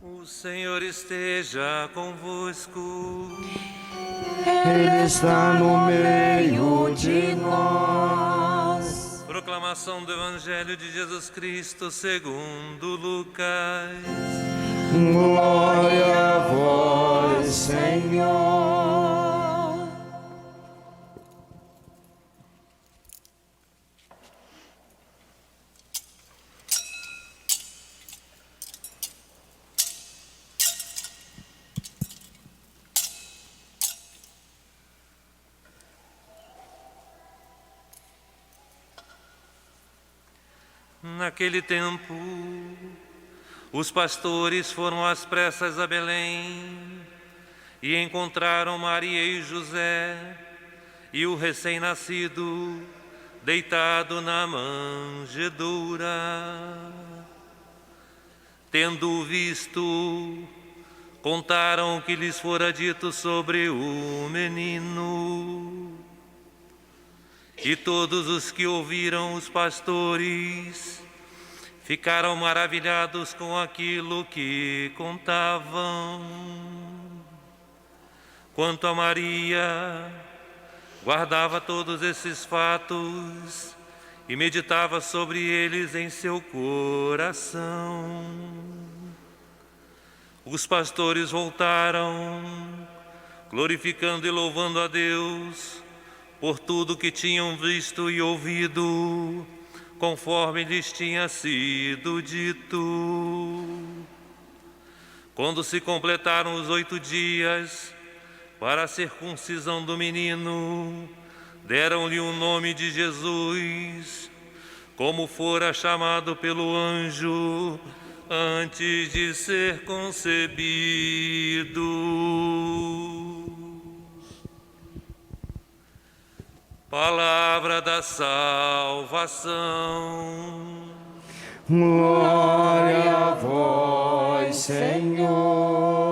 O Senhor esteja convosco. Ele está no meio de nós. Proclamação do Evangelho de Jesus Cristo segundo Lucas. Glória a vós, Senhor. Naquele tempo, os pastores foram às pressas a Belém e encontraram Maria e José e o recém-nascido deitado na manjedoura. Tendo-o visto, contaram o que lhes fora dito sobre o menino. E todos os que ouviram os pastores ficaram maravilhados com aquilo que contavam. Quanto a Maria, guardava todos esses fatos e meditava sobre eles em seu coração. Os pastores voltaram, glorificando e louvando a Deus por tudo que tinham visto e ouvido, conforme lhes tinha sido dito. Quando se completaram os 8 dias para a circuncisão do menino, deram-lhe o nome de Jesus, como fora chamado pelo anjo antes de ser concebido. Palavra da salvação. Glória a vós, Senhor.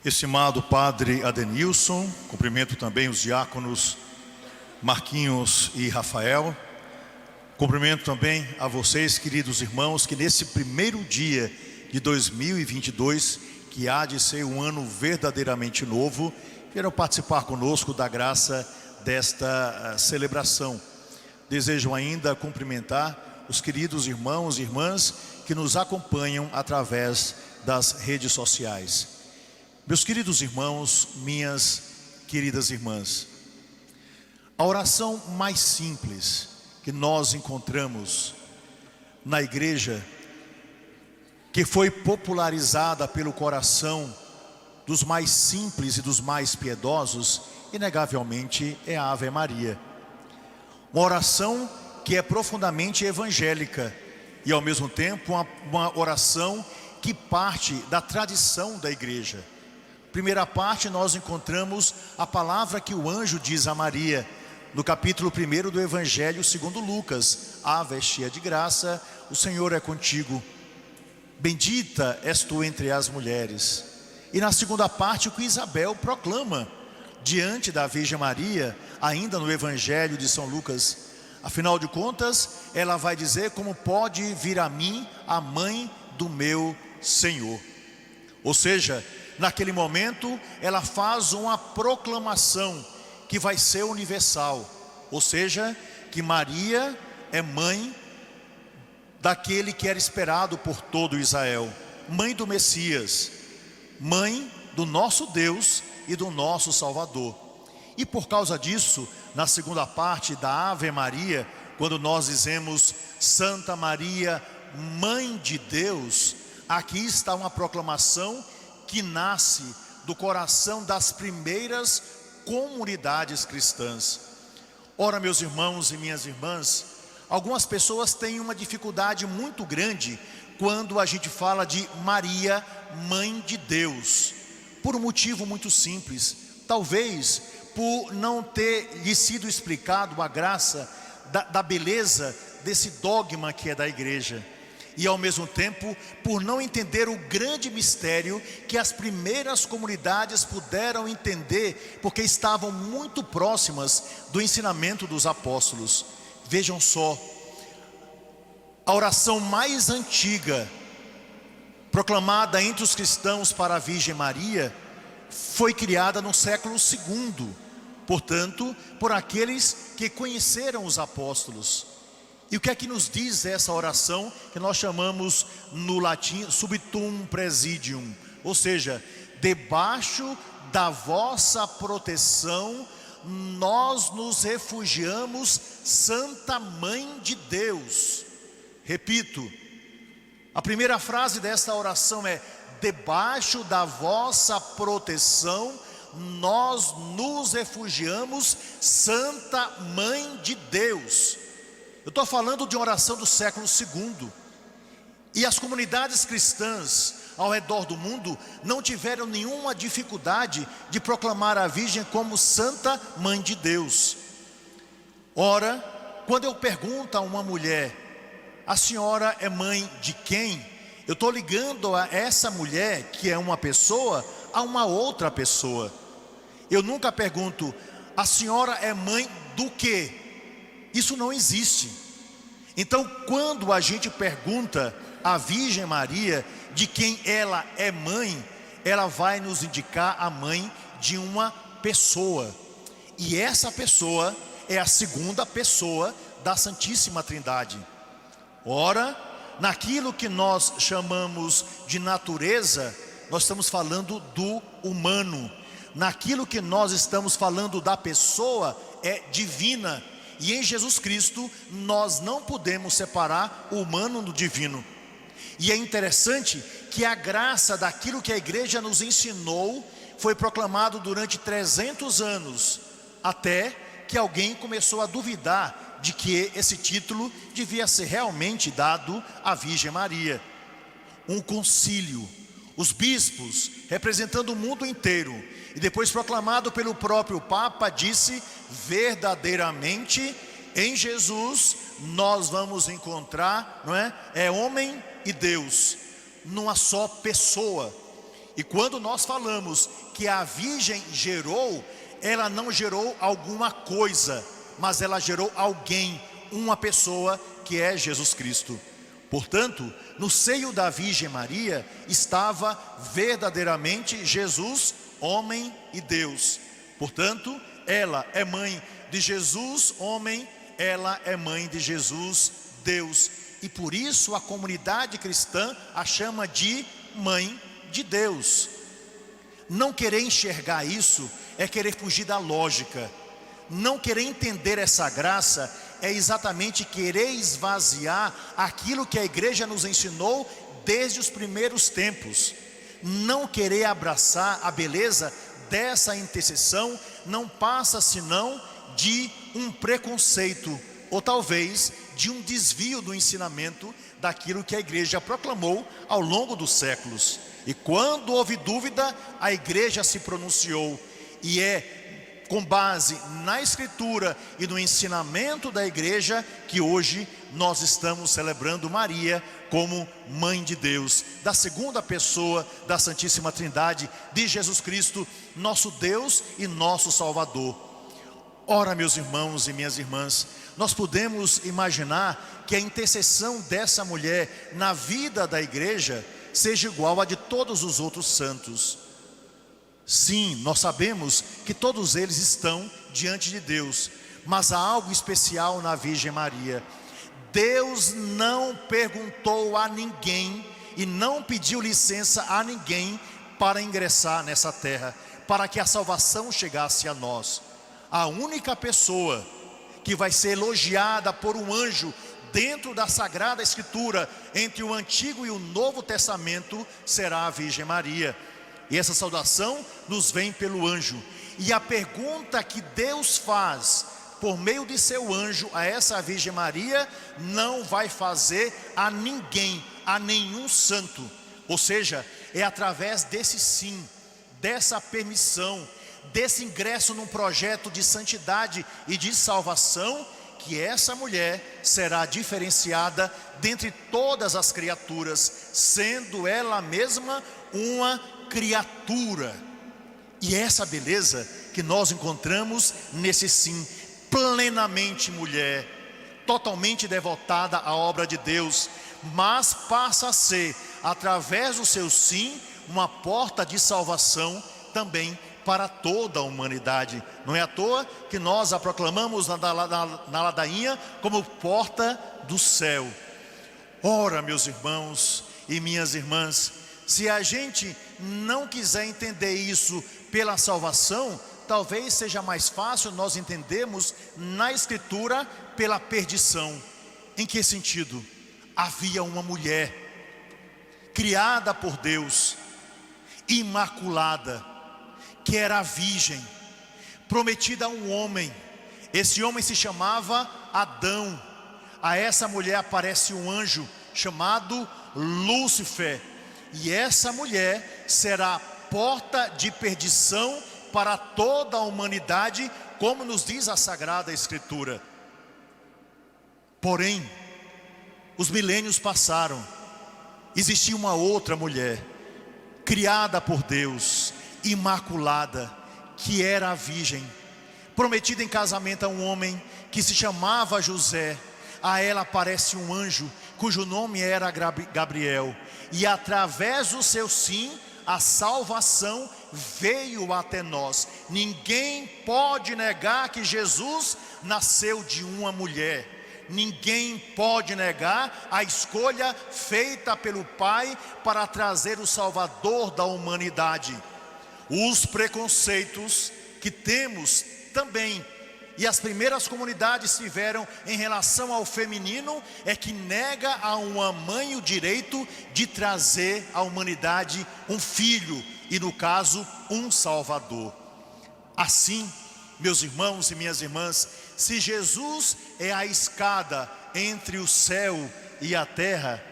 Estimado Padre Adenilson, cumprimento também os diáconos Marquinhos e Rafael. Cumprimento também a vocês, queridos irmãos, que nesse primeiro dia de 2022, que há de ser um ano verdadeiramente novo, queiram participar conosco da graça desta celebração. Desejo ainda cumprimentar os queridos irmãos e irmãs que nos acompanham através das redes sociais. Meus queridos irmãos, minhas queridas irmãs, a oração mais simples que nós encontramos na igreja, que foi popularizada pelo coração dos mais simples e dos mais piedosos, inegavelmente é a Ave Maria. Uma oração que é profundamente evangélica e ao mesmo tempo uma oração que parte da tradição da igreja. Primeira parte, nós encontramos a palavra que o anjo diz a Maria, no capítulo 1 do Evangelho segundo Lucas: Ave, cheia de graça, o Senhor é contigo, bendita és tu entre as mulheres. E na segunda parte, o que Isabel proclama diante da Virgem Maria, ainda no Evangelho de São Lucas. Afinal de contas, ela vai dizer: como pode vir a mim a mãe do meu Senhor? Ou seja, naquele momento, ela faz uma proclamação que vai ser universal. Ou seja, que Maria é mãe daquele que era esperado por todo Israel. Mãe do Messias, mãe do nosso Deus e do nosso Salvador. E por causa disso, na segunda parte da Ave Maria, quando nós dizemos Santa Maria, Mãe de Deus, aqui está uma proclamação que nasce do coração das primeiras comunidades cristãs. Ora, meus irmãos e minhas irmãs, algumas pessoas têm uma dificuldade muito grande quando a gente fala de Maria, Mãe de Deus, por um motivo muito simples. Talvez por não ter lhe sido explicado a graça da beleza desse dogma que é da igreja. E ao mesmo tempo, por não entender o grande mistério que as primeiras comunidades puderam entender, porque estavam muito próximas do ensinamento dos apóstolos. Vejam só, a oração mais antiga, proclamada entre os cristãos para a Virgem Maria, foi criada no século II, portanto, por aqueles que conheceram os apóstolos. E o que é que nos diz essa oração, que nós chamamos no latim Subtum Praesidium, ou seja, debaixo da vossa proteção nós nos refugiamos, Santa Mãe de Deus. Repito, a primeira frase desta oração é: debaixo da vossa proteção nós nos refugiamos, Santa Mãe de Deus. Eu estou falando de uma oração do século II. E as comunidades cristãs ao redor do mundo não tiveram nenhuma dificuldade de proclamar a Virgem como Santa Mãe de Deus. Ora, quando eu pergunto a uma mulher: a senhora é mãe de quem? Eu estou ligando a essa mulher, que é uma pessoa, a uma outra pessoa. Eu nunca pergunto: a senhora é mãe do quê? Isso não existe. Então, quando a gente pergunta à Virgem Maria de quem ela é mãe, ela vai nos indicar a mãe de uma pessoa. E essa pessoa é a segunda pessoa da Santíssima Trindade. Ora, naquilo que nós chamamos de natureza, nós estamos falando do humano. Naquilo que nós estamos falando da pessoa, é divina. E em Jesus Cristo nós não podemos separar o humano do divino. E é interessante que a graça daquilo que a igreja nos ensinou foi proclamado durante 300 anos, até que alguém começou a duvidar de que esse título devia ser realmente dado à Virgem Maria. Um concílio, os bispos representando o mundo inteiro, e depois proclamado pelo próprio Papa, disse: verdadeiramente em Jesus nós vamos encontrar, não é? É homem e Deus numa só pessoa. E quando nós falamos que a Virgem gerou, ela não gerou alguma coisa, mas ela gerou alguém, uma pessoa, que é Jesus Cristo. Portanto, no seio da Virgem Maria estava verdadeiramente Jesus, homem e Deus. Portanto, ela é mãe de Jesus, homem, ela é mãe de Jesus, Deus. E por isso a comunidade cristã a chama de Mãe de Deus. Não querer enxergar isso é querer fugir da lógica. Não querer entender essa graça é exatamente querer esvaziar aquilo que a igreja nos ensinou desde os primeiros tempos. Não querer abraçar a beleza dessa intercessão não passa senão de um preconceito, ou talvez de um desvio do ensinamento daquilo que a igreja proclamou ao longo dos séculos. E quando houve dúvida, a igreja se pronunciou, e é com base na Escritura e no ensinamento da igreja que hoje nós estamos celebrando Maria como Mãe de Deus, da segunda pessoa da Santíssima Trindade, de Jesus Cristo, nosso Deus e nosso Salvador. Ora, meus irmãos e minhas irmãs, nós podemos imaginar que a intercessão dessa mulher na vida da igreja seja igual à de todos os outros santos. Sim, nós sabemos que todos eles estão diante de Deus, mas há algo especial na Virgem Maria. Deus não perguntou a ninguém e não pediu licença a ninguém para ingressar nessa terra, para que a salvação chegasse a nós. A única pessoa que vai ser elogiada por um anjo dentro da Sagrada Escritura, entre o Antigo e o Novo Testamento, será a Virgem Maria. E essa saudação nos vem pelo anjo. E a pergunta que Deus faz por meio de seu anjo a essa Virgem Maria, não vai fazer a ninguém, a nenhum santo. Ou seja, é através desse sim, dessa permissão, desse ingresso num projeto de santidade e de salvação, que essa mulher será diferenciada dentre todas as criaturas, sendo ela mesma uma criatura. E essa beleza que nós encontramos nesse sim, plenamente mulher, totalmente devotada à obra de Deus, mas passa a ser, através do seu sim, uma porta de salvação também para toda a humanidade. Não é à toa que nós a proclamamos na ladainha como porta do céu. Ora, meus irmãos e minhas irmãs, se a gente não quiser entender isso pela salvação, talvez seja mais fácil nós entendermos na Escritura pela perdição. Em que sentido? Havia uma mulher criada por Deus, imaculada, que era virgem, prometida a um homem. Esse homem se chamava Adão. A essa mulher aparece um anjo chamado Lúcifer. E essa mulher será porta de perdição para toda a humanidade, como nos diz a Sagrada Escritura. Porém, os milênios passaram. Existia uma outra mulher, criada por Deus, imaculada, que era a virgem, prometida em casamento a um homem que se chamava José. A ela aparece um anjo, cujo nome era Gabriel. E através do seu sim, a salvação veio até nós. Ninguém pode negar que Jesus nasceu de uma mulher. Ninguém pode negar a escolha feita pelo Pai para trazer o Salvador da humanidade. Os preconceitos que temos também, e as primeiras comunidades tiveram em relação ao feminino, é que nega a uma mãe o direito de trazer à humanidade um filho, e no caso, um Salvador. Assim, meus irmãos e minhas irmãs, se Jesus é a escada entre o céu e a terra,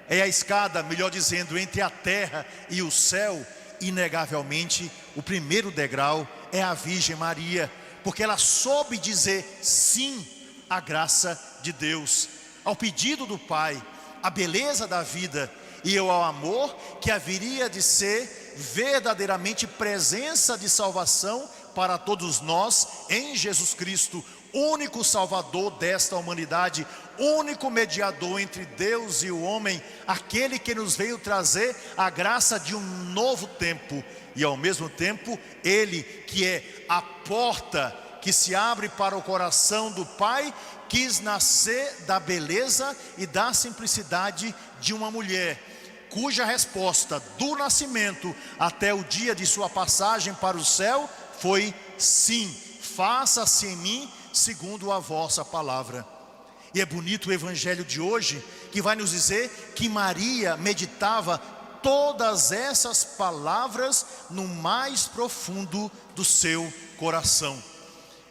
é a escada, melhor dizendo, entre a terra e o céu, inegavelmente, o primeiro degrau é a Virgem Maria, porque ela soube dizer sim à graça de Deus, ao pedido do Pai, à beleza da vida e ao amor que haveria de ser verdadeiramente presença de salvação para todos nós em Jesus Cristo, único Salvador desta humanidade, único mediador entre Deus e o homem, aquele que nos veio trazer a graça de um novo tempo, e ao mesmo tempo, Ele que é a porta que se abre para o coração do Pai, quis nascer da beleza e da simplicidade de uma mulher, cuja resposta do nascimento até o dia de sua passagem para o céu foi sim, faça-se em mim segundo a vossa palavra. E é bonito o evangelho de hoje, que vai nos dizer que Maria meditava todas essas palavras no mais profundo do seu coração.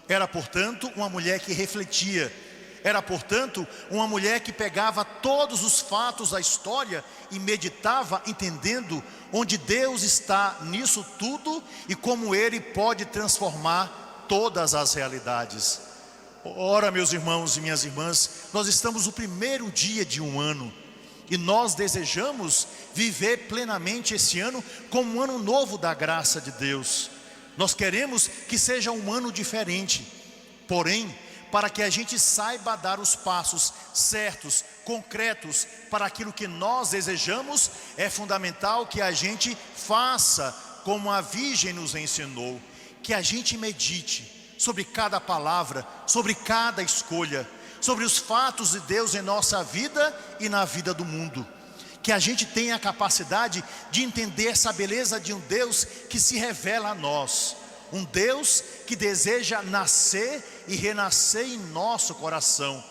Era, portanto, uma mulher que refletia. Era, portanto, uma mulher que pegava todos os fatos da história e meditava, entendendo onde Deus está nisso tudo e como Ele pode transformar todas as realidades. Ora, meus irmãos e minhas irmãs, nós estamos no primeiro dia de um ano e nós desejamos viver plenamente esse ano como um ano novo da graça de Deus. Nós queremos que seja um ano diferente, porém, para que a gente saiba dar os passos certos, concretos para aquilo que nós desejamos, é fundamental que a gente faça como a Virgem nos ensinou, que a gente medite sobre cada palavra, sobre cada escolha, sobre os fatos de Deus em nossa vida e na vida do mundo. Que a gente tenha a capacidade de entender essa beleza de um Deus que se revela a nós. Um Deus que deseja nascer e renascer em nosso coração.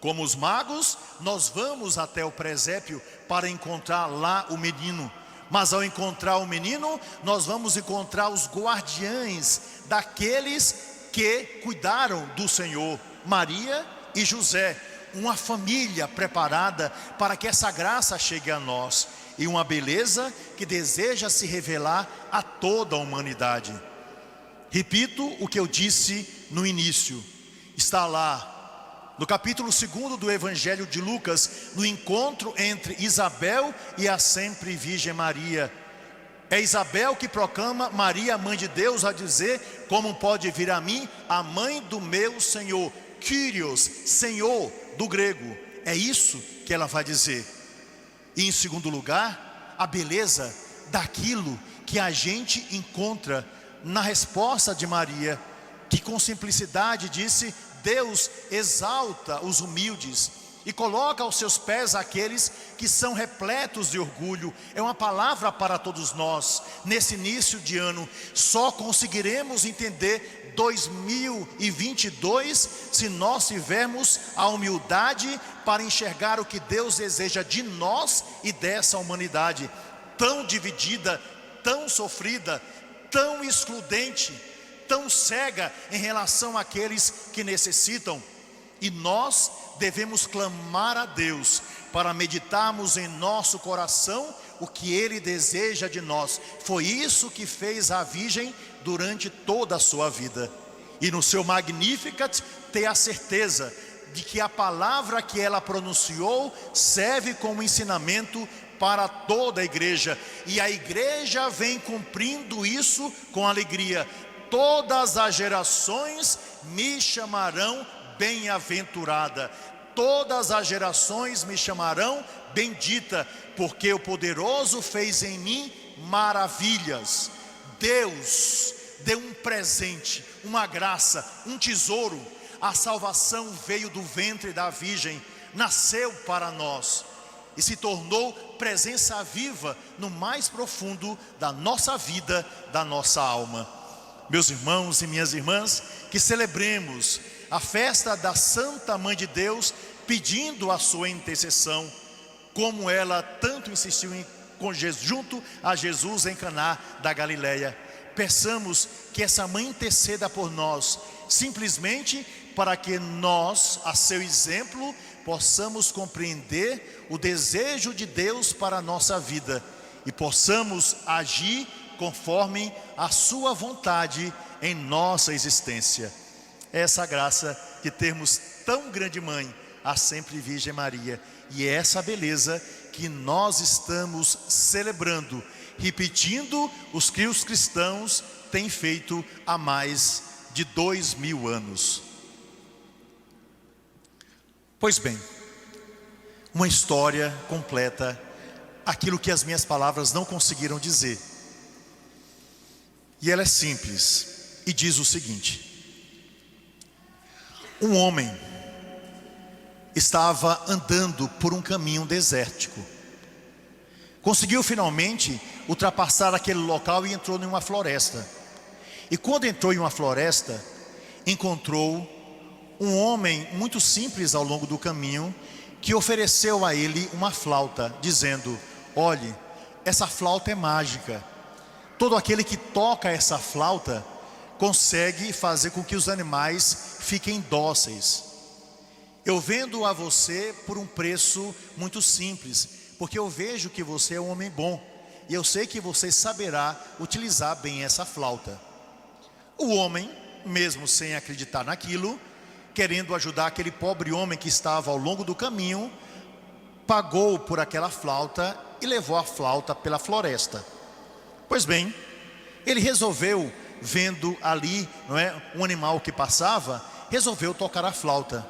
Como os magos, nós vamos até o presépio para encontrar lá o menino. Mas ao encontrar o menino, nós vamos encontrar os guardiães daqueles que cuidaram do Senhor, Maria e José, uma família preparada para que essa graça chegue a nós, e uma beleza que deseja se revelar a toda a humanidade. Repito o que eu disse no início, está lá no capítulo 2 do Evangelho de Lucas, no encontro entre Isabel e a sempre Virgem Maria. É Isabel que proclama Maria, mãe de Deus, a dizer: como pode vir a mim a mãe do meu Senhor? Kyrios, Senhor, do grego. É isso que ela vai dizer. E em segundo lugar, a beleza daquilo que a gente encontra na resposta de Maria, que com simplicidade disse: Deus exalta os humildes e coloca aos seus pés aqueles que são repletos de orgulho. É uma palavra para todos nós, nesse início de ano. Só conseguiremos entender 2022 se nós tivermos a humildade para enxergar o que Deus deseja de nós e dessa humanidade, tão dividida, tão sofrida, tão excludente, tão cega em relação àqueles que necessitam. E nós devemos clamar a Deus para meditarmos em nosso coração o que Ele deseja de nós. Foi isso que fez a Virgem durante toda a sua vida. E no seu Magnificat ter a certeza de que a palavra que ela pronunciou serve como ensinamento para toda a igreja. E a igreja vem cumprindo isso com alegria. Todas as gerações me chamarão bem-aventurada, todas as gerações me chamarão bendita, porque o poderoso fez em mim maravilhas. Deus deu um presente, uma graça, um tesouro. A salvação veio do ventre da Virgem, nasceu para nós e se tornou presença viva no mais profundo da nossa vida, da nossa alma. Meus irmãos e minhas irmãs, que celebremos a festa da Santa Mãe de Deus, pedindo a sua intercessão, como ela tanto insistiu junto a Jesus em Caná da Galileia. Peçamos que essa mãe interceda por nós, simplesmente para que nós, a seu exemplo, possamos compreender o desejo de Deus para a nossa vida e possamos agir conforme a sua vontade em nossa existência. Essa graça de termos tão grande mãe, a sempre Virgem Maria, e é essa beleza que nós estamos celebrando, repetindo os que os cristãos têm feito há mais de 2000 anos. Pois bem, uma história completa, aquilo que as minhas palavras não conseguiram dizer. E ela é simples e diz o seguinte: um homem estava andando por um caminho desértico. Conseguiu finalmente ultrapassar aquele local e entrou em uma floresta. E quando entrou em uma floresta, encontrou um homem muito simples ao longo do caminho, que ofereceu a ele uma flauta, dizendo: olhe, essa flauta é mágica. Todo aquele que toca essa flauta consegue fazer com que os animais fiquem dóceis. Eu vendo a você por um preço muito simples, porque eu vejo que você é um homem bom, e eu sei que você saberá utilizar bem essa flauta. O homem, mesmo sem acreditar naquilo, querendo ajudar aquele pobre homem que estava ao longo do caminho, pagou por aquela flauta e levou a flauta pela floresta. Pois bem, ele resolveu, vendo ali, um animal que passava, resolveu tocar a flauta.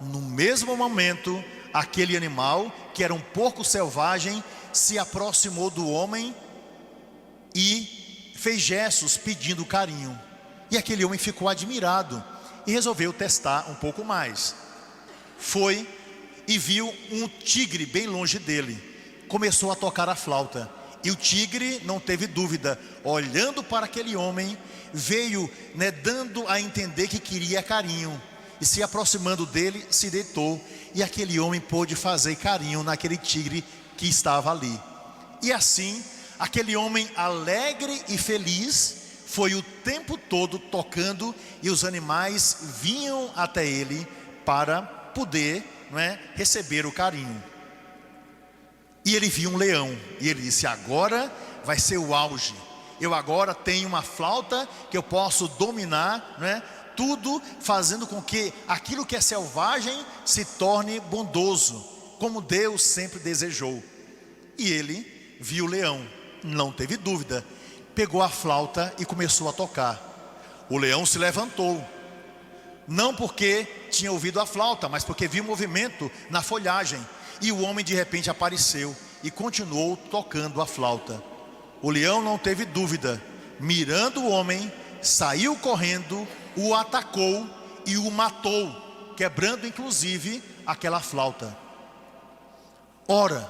No mesmo momento, aquele animal, que era um porco selvagem, se aproximou do homem e fez gestos pedindo carinho. E aquele homem ficou admirado e resolveu testar um pouco mais. Foi e viu um tigre bem longe dele. Começou a tocar a flauta. E o tigre não teve dúvida, olhando para aquele homem, veio dando a entender que queria carinho. E se aproximando dele, se deitou. E aquele homem pôde fazer carinho naquele tigre que estava ali. E assim, aquele homem alegre e feliz foi o tempo todo tocando, e os animais vinham até ele para poder, receber o carinho. E ele viu um leão, e ele disse: agora vai ser o auge. Eu agora tenho uma flauta que eu posso dominar, tudo fazendo com que aquilo que é selvagem se torne bondoso, como Deus sempre desejou. E ele viu o leão, não teve dúvida, pegou a flauta e começou a tocar. O leão se levantou, não porque tinha ouvido a flauta, mas porque viu movimento na folhagem. E o homem de repente apareceu e continuou tocando a flauta. O leão não teve dúvida, mirando o homem, saiu correndo, o atacou e o matou, quebrando inclusive aquela flauta. Ora,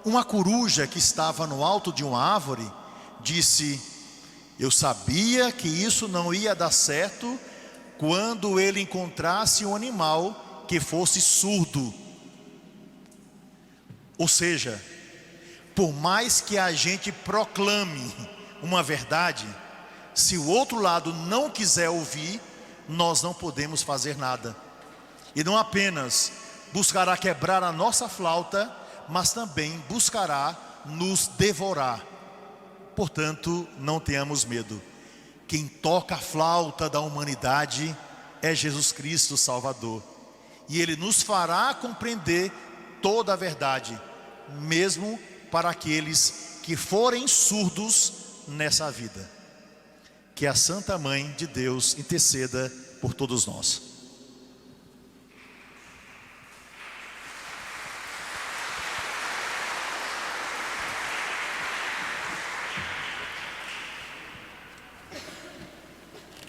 uma coruja que estava no alto de uma árvore disse: eu sabia que isso não ia dar certo quando ele encontrasse um animal que fosse surdo. Ou seja, por mais que a gente proclame uma verdade, se o outro lado não quiser ouvir, nós não podemos fazer nada. E não apenas buscará quebrar a nossa flauta, mas também buscará nos devorar. Portanto, não tenhamos medo. Quem toca a flauta da humanidade é Jesus Cristo Salvador. E Ele nos fará compreender toda a verdade, mesmo para aqueles que forem surdos nessa vida. Que a Santa Mãe de Deus interceda por todos nós.